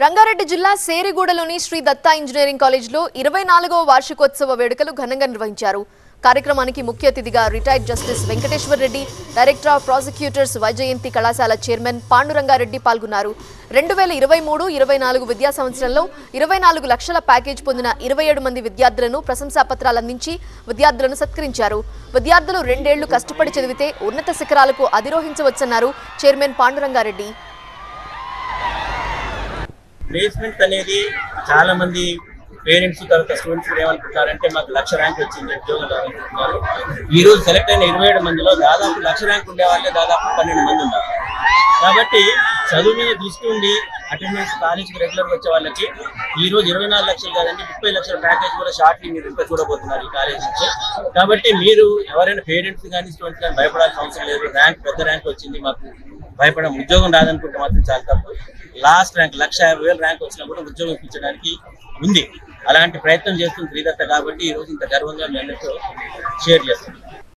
రంగారెడ్డి జిల్లా సేరిగూడలోని శ్రీ దత్తా ఇంజనీరింగ్ కాలేజ్లో 24వ వార్షికోత్సవ వేడుకలు ఘనంగా నిర్వహించారు. కార్యక్రమానికి ముఖ్య అతిథిగా retired justice Venkateshwar Reddy, director of prosecutors Vyjayanthi కళాశాల చైర్మన్ పాండురంగారెడ్డి పాల్గొన్నారు. 2023-24 విద్యా సంవత్సరంలో 24 లక్షల ప్యాకేజ్ పొందిన 27 మంది విద్యార్థులను ప్రశంసా పత్రాలు అందించి విద్యార్థులను సత్కరించారు. విద్యార్థులు 2 ఏళ్లు కష్టపడి చదివితే ఉన్నత శిఖరాలకు అధిరోహించవచ్చన్నారు చైర్మన్ పాండురంగారెడ్డి. ప్లేస్మెంట్ అనేది చాలా మంది పేరెంట్స్ తర్వాత స్టూడెంట్స్ ఏమనుకుంటారంటే మాకు 1,00,000 ర్యాంక్ వచ్చింది ఉద్యోగం రావాలనుకుంటున్నారు. ఈ రోజు సెలెక్ట్ అయిన 27 మందిలో దాదాపు 1,00,000 ర్యాంక్ ఉండే వాళ్ళే దాదాపు 12 మంది ఉన్నారు. కాబట్టి చదువు మీద దృష్టి ఉండి అటెండెన్స్ కాలేజీకి రెగ్యులర్గా వచ్చే వాళ్ళకి ఈ రోజు 24 లక్షలు కాదండి 30 లక్షల ప్యాకేజ్ కూడా షార్ట్లీ మీరు ఇంకా చూడబోతున్నారు ఈ కాలేజ్ నుంచి. కాబట్టి మీరు ఎవరైనా పేరెంట్స్ కానీ స్టూడెంట్స్ కానీ భయపడాల్సిన అవసరం లేదు. పెద్ద ర్యాంక్ వచ్చింది మాకు భయపడం ఉద్యోగం రాదనుకుంటే మాత్రం చాలా తప్పు. లాస్ట్ ర్యాంక్ 1,50,000 ర్యాంక్ వచ్చినా కూడా ఉద్యోగం ఇప్పించడానికి ఉంది. అలాంటి ప్రయత్నం చేస్తుంది శ్రీ దత్త. కాబట్టి ఈ రోజు ఇంత గర్వంగా మీ అందరితో షేర్ చేస్తాం.